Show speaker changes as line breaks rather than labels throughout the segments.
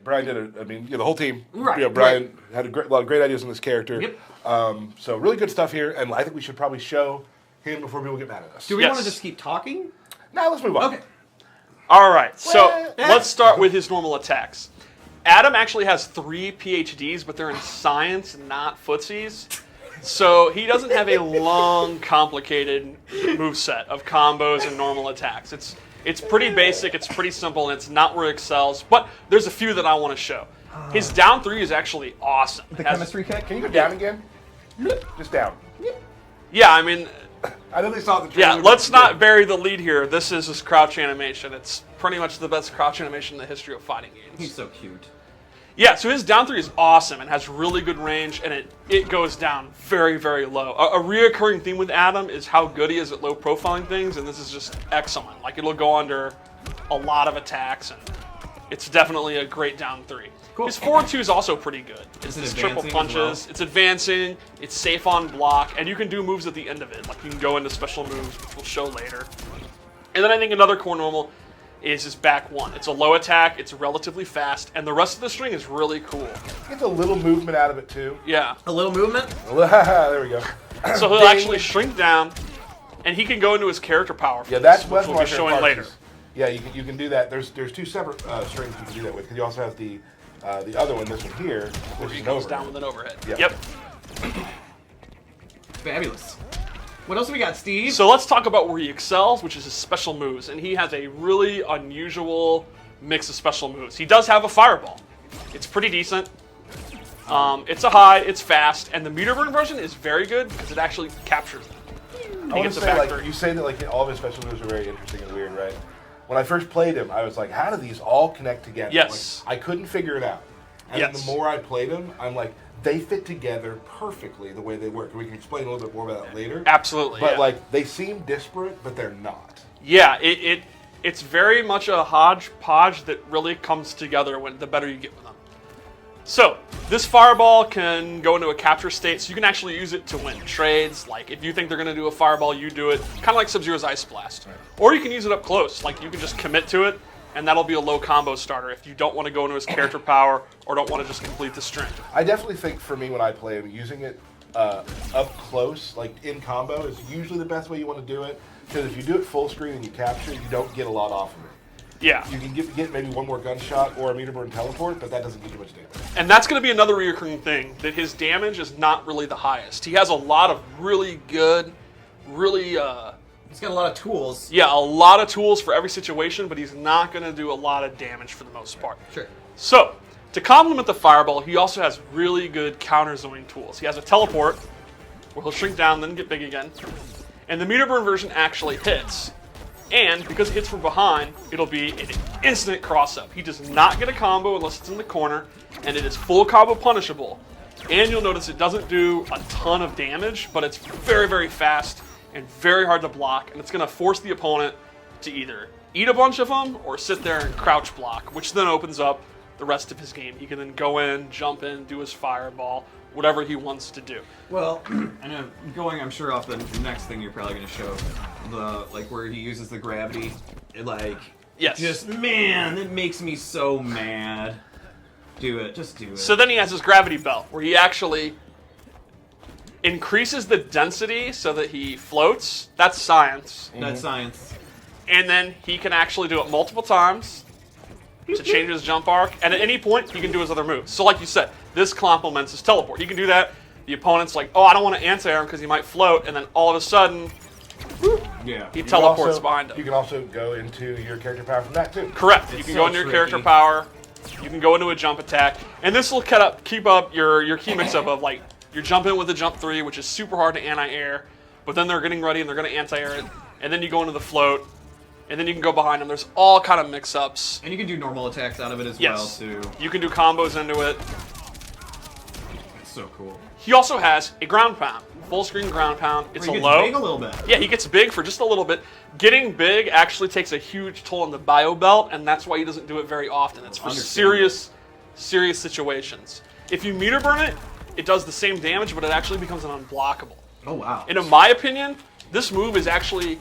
Brian did the whole team.
Right.
Brian had a lot of great ideas on this character.
Yep.
So really good stuff here, and I think we should probably show him before people get mad at us.
Do we want to just keep talking?
Now let's move on.
Okay.
All right, so let's start with his normal attacks. Adam actually has 3 PhDs, but they're in science, not footsies. So he doesn't have a long, complicated moveset of combos and normal attacks. It's pretty basic, it's pretty simple, and it's not where he excels. But there's a few that I want to show. His down 3 is actually awesome.
The chemistry kick?
Can you go down again? Just down.
Yeah, I mean...
I know they saw the trailer.
Yeah, let's not bury the lead here. This is his crouch animation. It's pretty much the best crouch animation in the history of fighting games.
He's so cute.
Yeah, so his down 3 is awesome and has really good range, and it goes down very, very low. A reoccurring theme with Adam is how good he is at low profiling things, and this is just excellent. Like, it'll go under a lot of attacks, and it's definitely a great down 3. Cool. His forward 2 is also pretty good. It's triple punches, it's advancing, it's safe on block, and you can do moves at the end of it. Like, you can go into special moves, which we'll show later. And then I think another core normal is his back 1. It's a low attack, it's relatively fast, and the rest of the string is really cool.
Get a little movement out of it, too.
Yeah.
A little movement?
There we go.
So he'll actually shrink down, and he can go into his character power.
Yeah, that's
what
what
we'll be showing later.
Yeah, you can do that. There's 2 separate strings you can do that with, because you also have the other one, this one here, which
He goes down with an overhead.
Yep.
Yep.
Fabulous. What else do we got, Steve?
So let's talk about where he excels, which is his special moves. And he has a really unusual mix of special moves. He does have a fireball. It's pretty decent. It's a high, it's fast, and the meter burn version is very good because it actually captures them.
I want to say, you say that all of his special moves are very interesting and weird, right? When I first played him, I was like, how do these all connect together?
Yes.
I couldn't figure it out. And then the more I played him, I'm like, they fit together perfectly the way they work. We can explain a little bit more about that later.
Absolutely.
But they seem disparate, but they're not.
Yeah, it's very much a hodgepodge that really comes together when the better you get with them. So, this fireball can go into a capture state, so you can actually use it to win trades. Like, if you think they're going to do a fireball, you do it. Kind of like Sub-Zero's Ice Blast. Right. Or you can use it up close. Like, you can just commit to it, and that'll be a low combo starter if you don't want to go into his character power or don't want to just complete the string.
I definitely think, for me, when I play him, using it up close, like in combo, is usually the best way you want to do it. Because if you do it full screen and you capture, you don't get a lot off of it.
Yeah.
You can get maybe one more gunshot or a meter burn teleport, but that doesn't give you much damage.
And that's going to be another recurring thing, that his damage is not really the highest. He has a lot of really good, really...
He's got a lot of tools.
Yeah, a lot of tools for every situation, but he's not going to do a lot of damage for the most part.
Sure.
So, to complement the fireball, he also has really good counter-zoning tools. He has a teleport, where he'll shrink down, then get big again. And the meter burn version actually hits. And because it hits from behind, it'll be an instant cross-up. He does not get a combo unless it's in the corner, and it is full combo punishable. And you'll notice it doesn't do a ton of damage, but it's very, very fast and very hard to block, and it's going to force the opponent to either eat a bunch of them or sit there and crouch block, which then opens up the rest of his game. He can then go in, jump in, do his fireball, whatever he wants to do.
Well, and I'm sure off the next thing you're probably going to show, where he uses the gravity,
yes.
Just, man, it makes me so mad. Do it, just do it.
So then he has his gravity belt, where he actually increases the density so that he floats. That's science.
That's science.
And then he can actually do it multiple times to change his jump arc. And at any point, he can do his other moves. So like you said, this complements his teleport. He can do that. The opponent's like, oh, I don't want to anti-air him because he might float. And then all of a sudden, he teleports behind him.
You can also go into your character power from that, too.
Correct. You can go into your character power. You can go into a jump attack. And this will keep up your key mix-up of, like, you're jumping with a jump 3, which is super hard to anti-air. But then they're getting ready and they're going to anti-air it. And then you go into the float. And then you can go behind them. There's all kind of mix-ups.
And you can do normal attacks out of it as well, too.
You can do combos into it.
It's so cool.
He also has a ground pound. Full screen ground pound. It's
he
a
gets
low.
big a little bit.
Yeah, he gets big for just a little bit. Getting big actually takes a huge toll on the bio belt, and that's why he doesn't do it very often. It's for serious situations. If you meter burn it, it does the same damage, but it actually becomes an unblockable.
Oh, wow.
And in my opinion, this move is actually,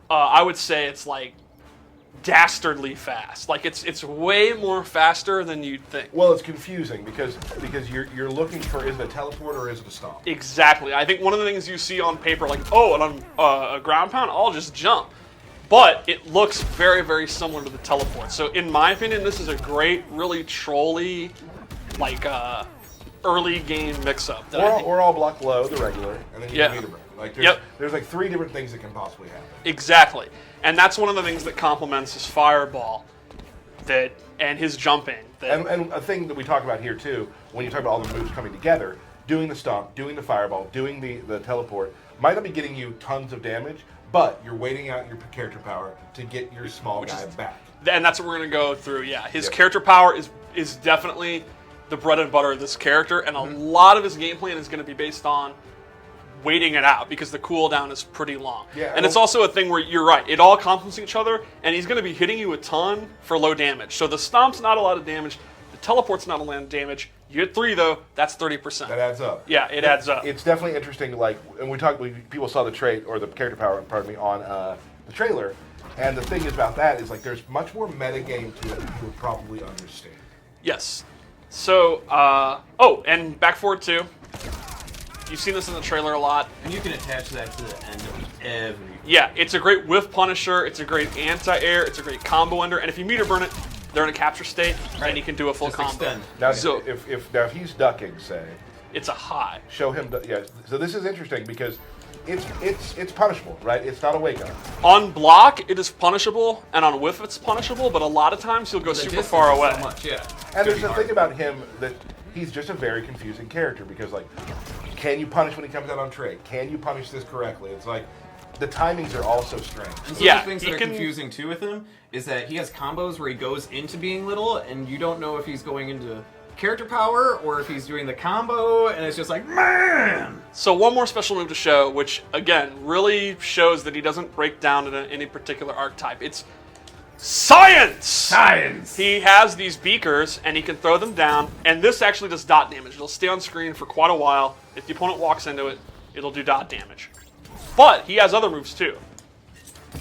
I would say it's like dastardly fast. Like it's way more faster than you'd think.
Well, it's confusing because you're looking for, is it a teleport or is it a stomp?
Exactly. I think one of the things you see on paper, like, oh, and on a ground pound, I'll just jump. But it looks very, very similar to the teleport. So in my opinion, this is a great, really trolly, like, early game mix-up.
Or I'll block low, the regular, and then you
Yeah.
can meter burn. Like
Yep.
there's like 3 different things that can possibly happen.
Exactly. And that's one of the things that complements his fireball and his jumping.
And a thing that we talk about here too, when you talk about all the moves coming together, doing the stomp, doing the fireball, doing the teleport, might not be getting you tons of damage, but you're waiting out your character power to get your small guy back.
And that's what we're going to go through, yeah. His
Yep.
character power is definitely the bread and butter of this character, and a lot of his game plan is going to be based on waiting it out because the cooldown is pretty long.
Yeah,
and it's also a thing where you're right, it all complements each other, and he's going to be hitting you a ton for low damage. So the stomp's not a lot of damage, the teleport's not a lot of damage. You hit 3 though, that's 30%.
That adds up.
Yeah, it adds up.
It's definitely interesting. Like, and people saw the trait or the character power, pardon me, on the trailer. And the thing is about that is like there's much more metagame to it than you would probably understand.
Yes. So, oh, and back forward too. You've seen this in the trailer a lot.
And you can attach that to the end of every.
Yeah, it's a great whiff punisher, it's a great anti-air, it's a great combo ender, and if you meter burn it, they're in a capture state,
Right.
and you can do a full
Just
combo.
extend.
Now,
So-
if he's ducking, say,
It's a high.
show him. Yeah. So this is interesting because it's punishable, right? It's not a wake up.
On block, it is punishable, and on whiff, it's punishable, but a lot of times he'll go
The
super
distance
far
is
away.
So much, yeah.
And there's a thing about him that he's just a very confusing character because, like, can you punish when he comes out on trade? Can you punish this correctly? It's like the timings are all so strange.
And some
Yeah,
of the things
he
that are
can-
confusing too with him is that he has combos where he goes into being little, and you don't know if he's going into character power or if he's doing the combo, and it's just like, man!
So one more special move to show, which, again, really shows that he doesn't break down into any particular archetype. It's science!
Science!
He has these beakers, and he can throw them down, and this actually does dot damage. It'll stay on screen for quite a while. If the opponent walks into it, it'll do dot damage. But he has other moves too,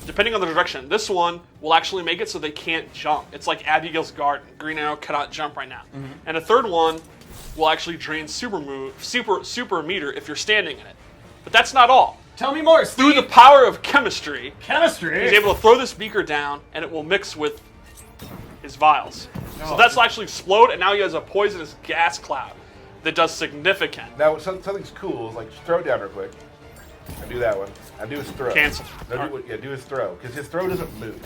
depending on the direction. This one will actually make it so they can't jump. It's like Abigail's Garden. Green Arrow cannot jump right now. And a third one will actually drain super meter if you're standing in it. But that's not all.
Tell me more,
Through
Steve!
the power of chemistry,
Chemistry!
he's able to throw this beaker down, and it will mix with his vials. So
Oh.
that's actually explode, and now he has a poisonous gas cloud that does significant.
Now, something's cool is like just throw it down real quick. And do that one. And do his throw.
Cancel.
No, do his throw because his throw doesn't move.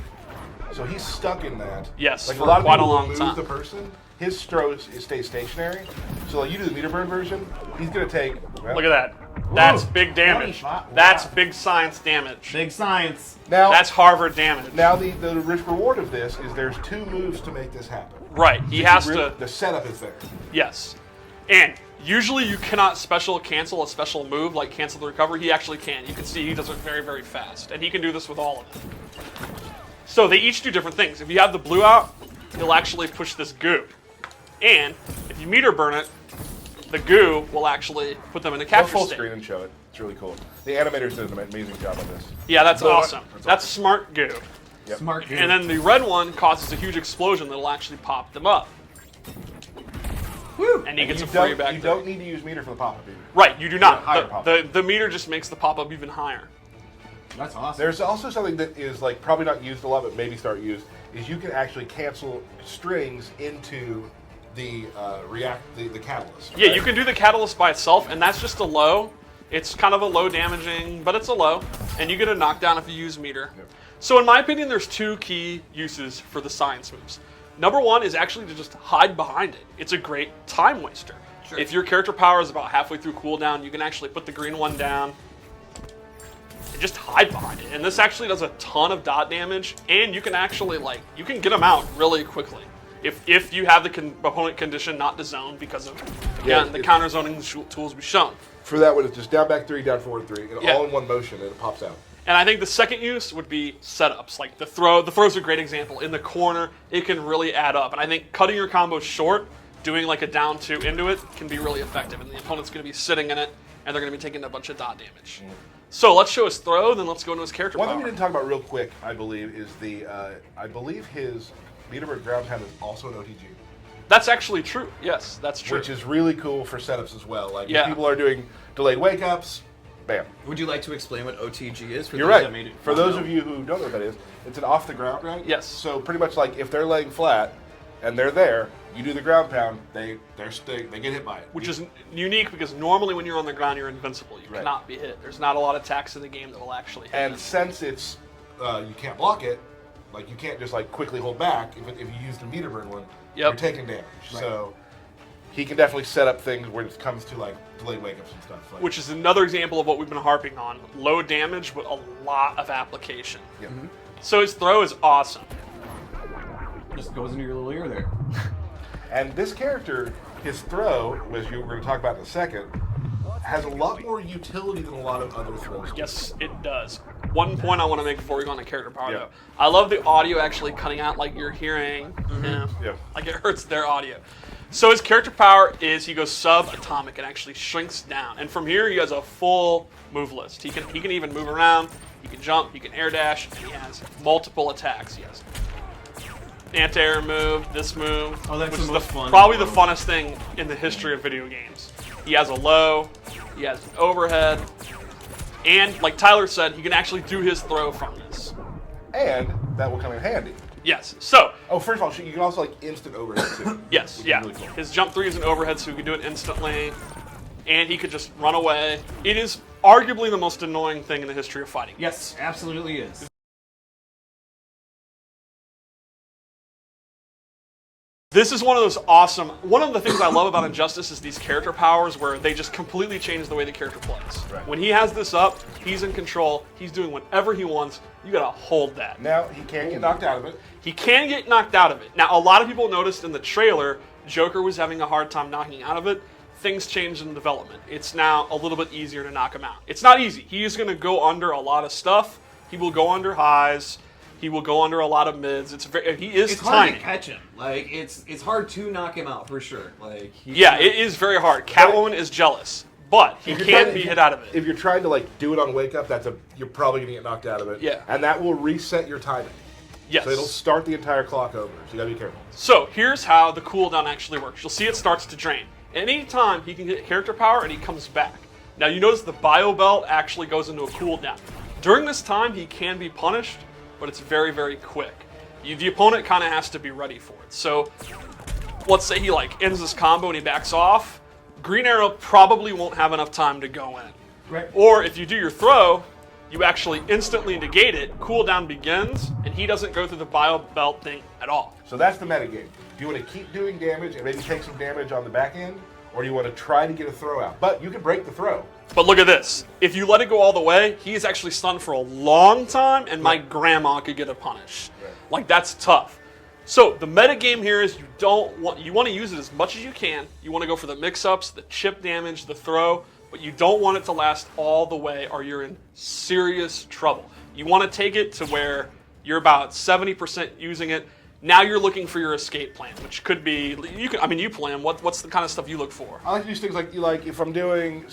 So he's stuck in that.
Yes,
like
for
a lot of
quite a
people will
long
move
time.
the person. His throw stays stationary. So like you do the meter burn version, he's gonna take. Well,
Look at that. That's
Ooh.
big damage.
Wow.
That's big science damage.
Big science.
Now
That's Harvard damage.
Now the risk reward of this is there's 2 moves to make this happen.
Right, he has to.
The setup is there.
Yes. And usually you cannot special cancel a special move like cancel the recovery. He actually can. You can see he does it very, very fast. And he can do this with all of them. So they each do different things. If you have the blue out, he'll actually push this goo. And if you meter burn it, the goo will actually put them in a
Go
capture
full
state.
screen and show it. It's really cool. The animators did an amazing job on this.
Yeah, that's
But-
awesome.
That's
That's smart goo.
Yep.
Smart dude.
And then the red one causes a huge explosion that'll actually pop them up.
Woo!
And he gets
You
a free
don't,
back
you
there.
don't need to use meter for the pop-up either.
Right, you do not.
higher
The,
pop-up.
the meter just makes the pop-up even higher.
That's awesome.
There's also something that is like probably not used a lot, but maybe start used, is you can actually cancel strings into the the catalyst.
Yeah,
right?
you can do the catalyst by itself, and that's just a low. It's kind of a low damaging, but it's a low, and you get a knockdown if you use meter.
Yep.
So in my opinion, there's 2 key uses for the science moves. Number 1 is actually to just hide behind it. It's a great time waster.
Sure.
If your character power is about halfway through cooldown, you can actually put the green one down and just hide behind it. And this actually does a ton of dot damage, and you can actually you can get them out really quickly. If you have the opponent condition not to zone because of
Yeah,
the
it-
counter zoning tools we've shown.
For that one, it's just down, back 3, down, forward 3, and
Yeah.
all in one motion, and it pops out.
And I think the second use would be setups. Like the throw. The throw's a great example. In the corner, it can really add up. And I think cutting your combo short, doing like a down 2 into it, can be really effective. And the opponent's going to be sitting in it, and they're going to be taking a bunch of dot damage. So let's show his throw, then let's go into his character
One
power.
thing we didn't talk about real quick, I believe, is I believe his Meterbird ground pound is also an OTG.
That's actually true. Yes, that's true.
Which is really cool for setups as well. Like,
Yeah.
if people are doing delayed wake-ups, bam.
Would you like to explain what OTG is? For
You're
those
right.
That made it
For those of you who don't know what that is, it's an off the ground, right?
Yes.
So pretty much like if they're laying flat and they're there, you do the ground pound, they get hit by it.
Which is unique because normally when you're on the ground, you're invincible. You
Right.
cannot be hit. There's not a lot of attacks in the game that will actually hit
And
them.
since it's you can't block it, like you can't just like quickly hold back. If you use the Meterbird one, you're taking damage.
Right.
So he can definitely set up things when it comes to like delayed wake-ups and stuff. Like,
Which is another example of what we've been harping on. Low damage, but a lot of application.
yeah.
So his throw is awesome.
Just goes into your little ear there.
And this character, his throw, which we're going to talk about in a second, has a lot more utility than a lot of other throws.
Yes, it does. One point I want to make before we go on to character power,
Yeah.
though. I love the audio actually cutting out like you're hearing.
Yeah.
Like it hurts their audio. So his character power is he goes subatomic and actually shrinks down. And from here he has a full move list. He can even move around, he can jump, he can air dash, and he has multiple attacks. He has anti-air move, this move,
Oh, that's
which
the
is
most fun
probably the
move.
funnest thing in the history of video games. He has a low, he has an overhead, and like Tyler said, he can actually do his throw from this.
And that will come in handy.
Yes. So,
Oh, first of all, you can also like instant overhead too.
yes,
Which is
yeah.
really cool.
His jump 3 is an overhead, so he can do it instantly. And he could just run away. It is arguably the most annoying thing in the history of fighting.
Yes, absolutely is.
This is one of those awesome. One of the things I love about Injustice is these character powers where they just completely change the way the character plays.
Right.
When he has this up, he's in control. He's doing whatever he wants. You gotta hold that.
Now he can't get knocked out of it.
He can get knocked out of it. Now, a lot of people noticed in the trailer, Joker was having a hard time knocking out of it. Things changed in development. It's now a little bit easier to knock him out. It's not easy. He is going to go under a lot of stuff. He will go under highs. He will go under a lot of mids. He is
It's hard
tiny.
to catch him. Like it's hard to knock him out for sure. Like
Yeah, it is very hard. Catwoman is jealous, but he
If you're
can
trying-
be hit out of it.
If you're trying to like do it on wake up, you're probably gonna get knocked out of it.
Yeah.
And that will reset your timing.
Yes.
So it'll start the entire clock over. So you gotta be careful.
So here's how the cooldown actually works. You'll see it starts to drain. Any time he can get character power and he comes back. Now you notice the bio belt actually goes into a cooldown. During this time he can be punished, but it's very, very quick. The opponent kind of has to be ready for it. So let's say he like ends this combo and he backs off. Green Arrow probably won't have enough time to go in.
Right.
Or if you do your throw, you actually instantly negate it, cooldown begins, and he doesn't go through the bio belt thing at all.
So that's the metagame. Do you want to keep doing damage and maybe take some damage on the back end? Or do you want to try to get a throw out? But you can break the throw.
But look at this. If you let it go all the way, he is actually stunned for a long time, and my grandma could get a punish.
Right.
Like, that's tough. So the meta game here is you want to use it as much as you can. You want to go for the mix-ups, the chip damage, the throw, but you don't want it to last all the way or you're in serious trouble. You want to take it to where you're about 70% using it. Now you're looking for your escape plan, which could be you plan. What's the kind of stuff you look for?
I like to use things like if I'm doing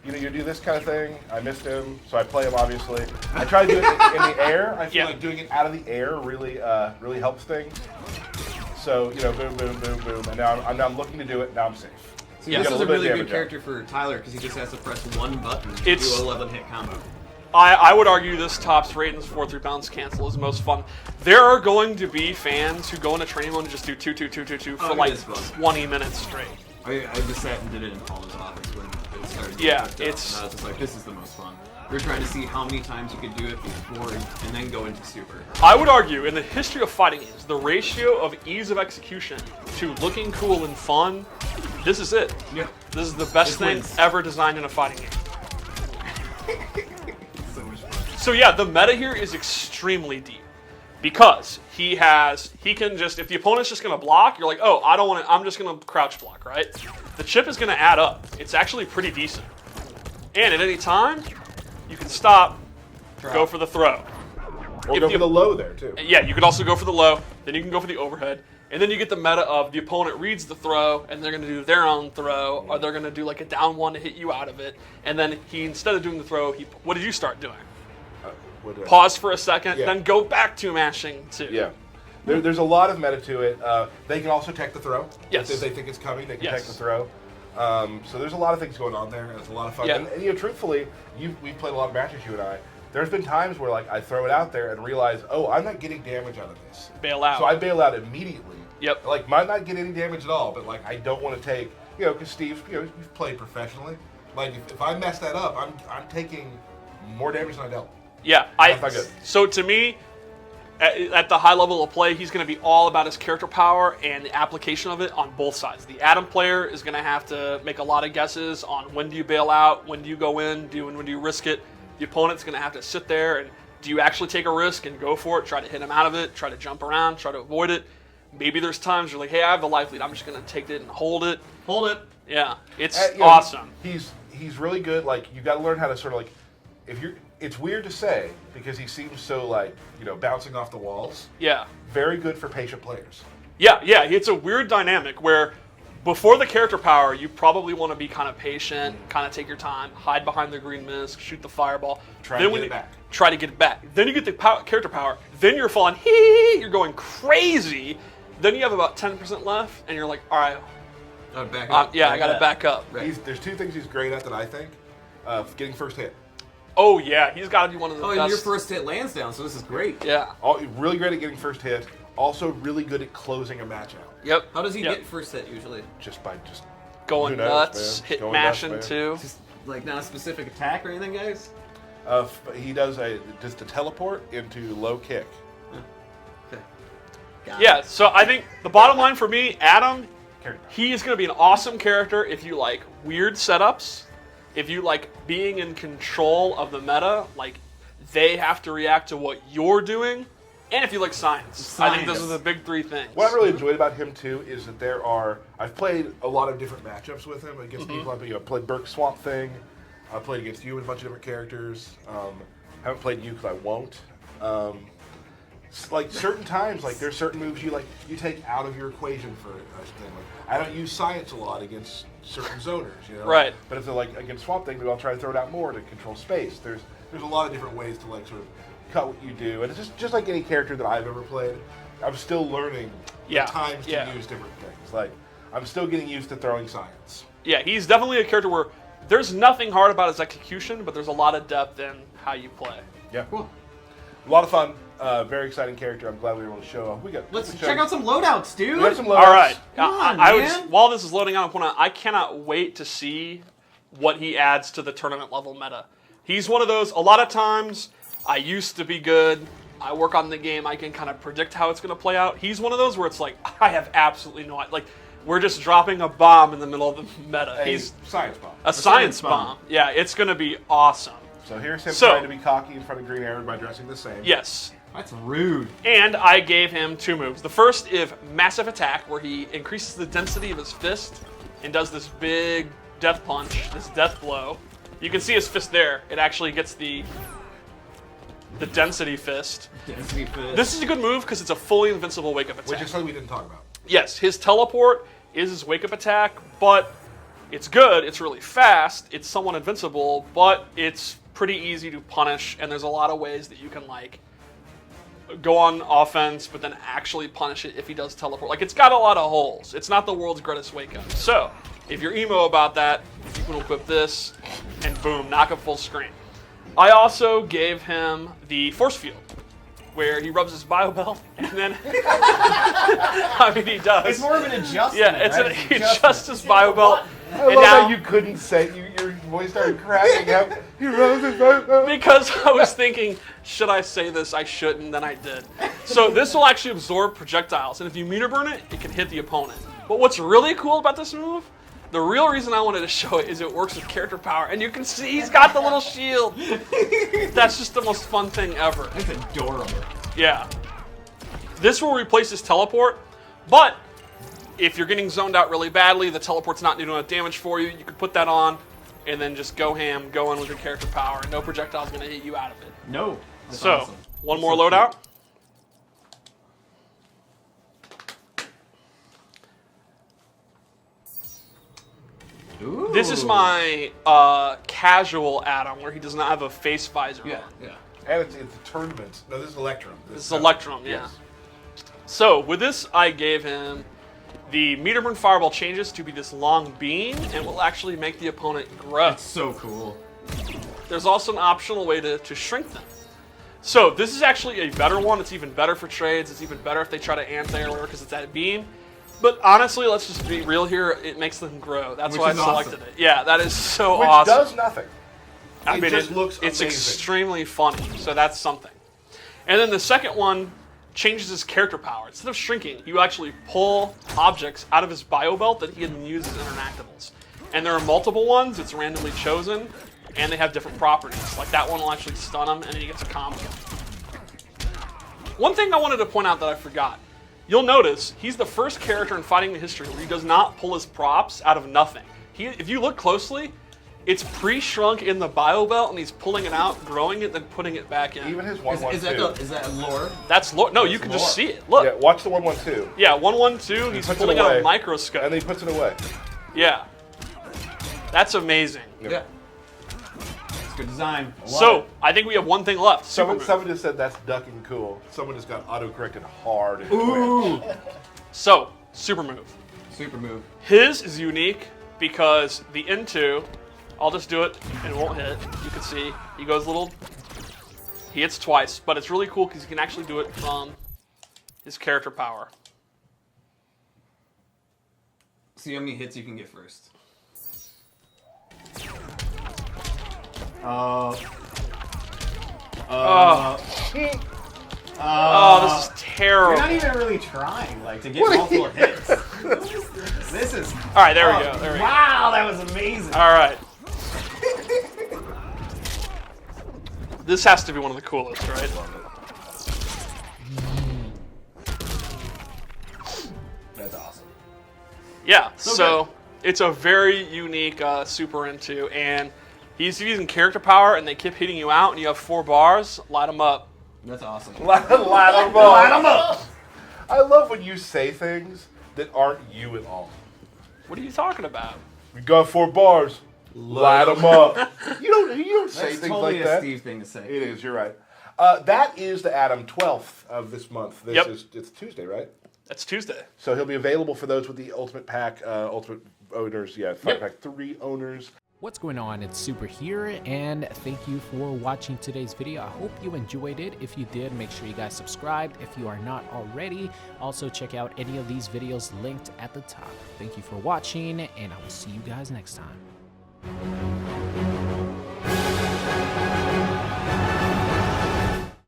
you do this kind of thing. I missed him, so I play him obviously. I try to do it in the air. I feel
Yeah.
like doing it out of the air really helps things. So boom, boom, boom, boom, and now I'm looking to do it. Now I'm safe.
See,
Yeah,
this
got
is
a
a
little bit
really
of
good
damage
character for Tyler because he just has to press one button to
It's-
do an 11 hit combo.
I would argue this tops Raiden's 4-3 bounce cancel is the most fun. There are going to be fans who go into training mode and just do 2-2-2-2-2 for
Oh,
like
it is fun.
20 minutes straight.
I just sat and did it in Paul's office when it started.
Yeah,
And I
it's-
was just like, this is the most fun. We were trying to see how many times you could do it before and then go into super.
I would argue in the history of fighting games, the ratio of ease of execution to looking cool and fun, this is it.
Yeah.
This is the best
It
thing
wins.
ever designed in a fighting game.
So much fun.
So yeah, the meta here is extremely deep because he can just, if the opponent's just gonna block, you're like, oh, I don't want to, I'm just gonna crouch block, right? The chip is gonna add up. It's actually pretty decent. And at any time, you can stop, go
Drop.
for the throw.
Or
If
go
you-
for the low there too.
Yeah, you could also go for the low, then you can go for the overhead. And then you get the meta of the opponent reads the throw, and they're going to do their own throw, or they're going to do like a down one to hit you out of it. And then instead of doing the throw, what did you start doing? Pause for a second, then go back to mashing too.
Yeah. There's a lot of meta to it. They can also tech the throw.
Yes.
If they think it's coming, they can tech the throw. So there's a lot of things going on there. It's a lot of fun.
Yeah.
And truthfully, we've played a lot of matches, you and I. There's been times where like I throw it out there and realize, oh, I'm not getting damage out of this.
Bail out.
So I bail out immediately.
Yep.
Like might not get any damage at all, but like I don't want to take, because Steve, you've played professionally. Like if I mess that up, I'm taking more damage than I dealt.
Yeah.
That's not good.
So to me, at the high level of play, he's going to be all about his character power and the application of it on both sides. The Adam player is going to have to make a lot of guesses on when do you bail out, when do you go in, when do you risk it. The opponent's going to have to sit there and do you actually take a risk and go for it, try to hit him out of it, try to jump around, try to avoid it. Maybe there's times you're like, hey, I have the life lead. I'm just going to take it and hold it.
Hold it.
Yeah, it's awesome.
He's really good. Like you got to learn how to sort of like, it's weird to say because he seems so like, bouncing off the walls.
Yeah.
Very good for patient players.
Yeah, it's a weird dynamic where before the character power, you probably want to be kind of patient, kind of take your time, hide behind the green mist, shoot the fireball.
Try to get it back.
Try to get it back. Then you get the character power. Then you're falling, you're going crazy. Then you have about 10% left, and you're like, all right.
Back up.
I got to back up.
Right.
There's two things he's great at that I think. Getting first hit.
Oh, yeah, he's got to be one of the best.
And your first hit lands down, so this is great.
Yeah.
Really great at getting first hit. Also really good at closing a match out.
Yep.
How does he get first hit usually?
Just by
going
who knows,
nuts,
man?
hit
Going
mashing
nuts,
too.
Just like not a specific attack or anything, guys?
He does just a teleport into low kick.
Okay.
Yeah, so I think the bottom line for me, Adam, he is going to be an awesome character if you like weird setups, if you like being in control of the meta, like they have to react to what you're doing, and if you like science. I think those are the big three things.
What I really enjoyed about him too is that I've played a lot of different matchups with him against people. I played Burke Swamp Thing. I played against you and a bunch of different characters. Haven't played you because I won't. Like certain times, like there's certain moves you take out of your equation for a thing. Like I don't use science a lot against certain zoners,
Right.
But if they're like against Swamp Thing, maybe I'll try to throw it out more to control space. There's a lot of different ways to like sort of cut what you do, and it's just like any character that I've ever played. I'm still learning the times to use different things. Like I'm still getting used to throwing science.
Yeah, he's definitely a character where there's nothing hard about his execution, but there's a lot of depth in how you play.
Yeah, cool. A lot of fun. Very exciting character. I'm glad we were able to show off.
Let's check out some loadouts, dude.
We got some loadouts.
All right.
Come on, man.
While this is loading out, I cannot wait to see what he adds to the tournament level meta. He's one of those, a lot of times, I used to be good. I work on the game. I can kind of predict how it's going to play out. He's one of those where it's like, I have absolutely no idea. Like, we're just dropping a bomb in the middle of the meta.
He's science bomb.
A science bomb. Yeah, it's going to be awesome.
So here's him trying to be cocky in front of Green Arrow by dressing the same.
Yes.
That's rude.
And I gave him two moves. The first is Massive Attack, where he increases the density of his fist and does this big death punch, this death blow. You can see his fist there. It actually gets the density fist.
Density fist.
This is a good move because it's a fully invincible wake-up attack.
Which is something we didn't talk about.
Yes, his teleport is his wake-up attack, but it's good. It's really fast. It's somewhat invincible, but it's pretty easy to punish, and there's a lot of ways that you can, like, go on offense, but then actually punish it if he does teleport. Like, it's got a lot of holes. It's not the world's greatest wake-up. So, if you're emo about that, you can equip this, and boom, knock up full screen. I also gave him the Force Field, where he rubs his bio belt, and then, I mean, he does.
It's more of an adjustment.
Yeah, it's
right?
he adjusts his bio belt.
I love how you couldn't say your voice started cracking up. He rose his voice.
Because I was thinking, should I say this? I shouldn't, then I did. So this will actually absorb projectiles, and if you meter burn it, it can hit the opponent. But what's really cool about this move, the real reason I wanted to show it is it works with character power, and you can see he's got the little shield. That's just the most fun thing ever.
That's adorable.
Yeah. This will replace his teleport, but if you're getting zoned out really badly, the teleport's not doing enough damage for you, you can put that on and then just go ham, go in with your character power, and no projectile's going to hit you out of it.
No. That's
so,
awesome.
one more loadout.
Ooh.
This is my casual Adam where he does not have a face visor
Yeah,
on.
yeah.
And it's a tournament. No, this is Electrum.
This is Electrum, yeah.
Yes.
So with this, I gave him the meter burn fireball changes to be this long beam and will actually make the opponent grow.
That's so cool.
There's also an optional way to shrink them. So this is actually a better one. It's even better for trades. It's even better if they try to anti or whatever because it's that beam. But honestly, let's just be real here. It makes them grow. That's
Which
why I
is
selected
awesome.
it. Yeah, that is so
Which
awesome.
does nothing.
I mean,
just looks
it's
amazing.
extremely funny. So that's something. And then the second one changes his character power. Instead of shrinking, you actually pull objects out of his bio belt that he can use as interactables. And there are multiple ones. It's randomly chosen, and they have different properties. Like that one will actually stun him, and then he gets a combo. One thing I wanted to point out that I forgot. You'll notice he's the first character in Fighting the History where he does not pull his props out of nothing. If you look closely, it's pre-shrunk in the bio belt, and he's pulling it out, growing it, then putting it back in.
Even his 1-1-2.
Is that lore?
That's no, you can
lore.
just see it. Look.
Yeah, watch the 1-1-2.
Yeah, 1-1-2. He's
puts it
pulling out
away,
a microscope.
And then he puts it away.
Yeah, that's amazing.
Yeah. It's good design. I love
So
it.
I think we have one thing left. Super move.
Someone just said that's ducking cool. Someone just got autocorrected hard. In
Ooh.
So super move.
Super move.
His is unique because the into. I'll just do it and it won't hit. You can see he goes a little. He hits twice, but it's really cool because he can actually do it from his character power.
See how many hits you can get first.
Oh, this is terrible.
You're not even really trying, like, to get multiple hits. This is.
All right, there we go. There we go.
Wow, that was amazing.
All right. This has to be one of the coolest, right?
That's awesome.
Yeah,
So
so it's a very unique super into, and he's using character power, and they keep hitting you out, and you have 4 bars. Light them up.
That's awesome.
Light 'em up.
Light 'em up.
I love when you say things that aren't you at all.
What are you talking about?
We got 4 bars. Light 'em up. You don't say
That's
things
totally
like
a
that.
Steve thing to say.
It is. You're right. That is the Adam 12th of this month.
Yep.
It's Tuesday, right?
That's Tuesday.
So he'll be available for those with the Ultimate Pack, Ultimate owners. Yeah, Fire
Yep.
Pack 3 owners.
What's going on? It's Super here, and thank you for watching today's video. I hope you enjoyed it. If you did, make sure you guys subscribed if you are not already. Also, check out any of these videos linked at the top. Thank you for watching, and I will see you guys next time.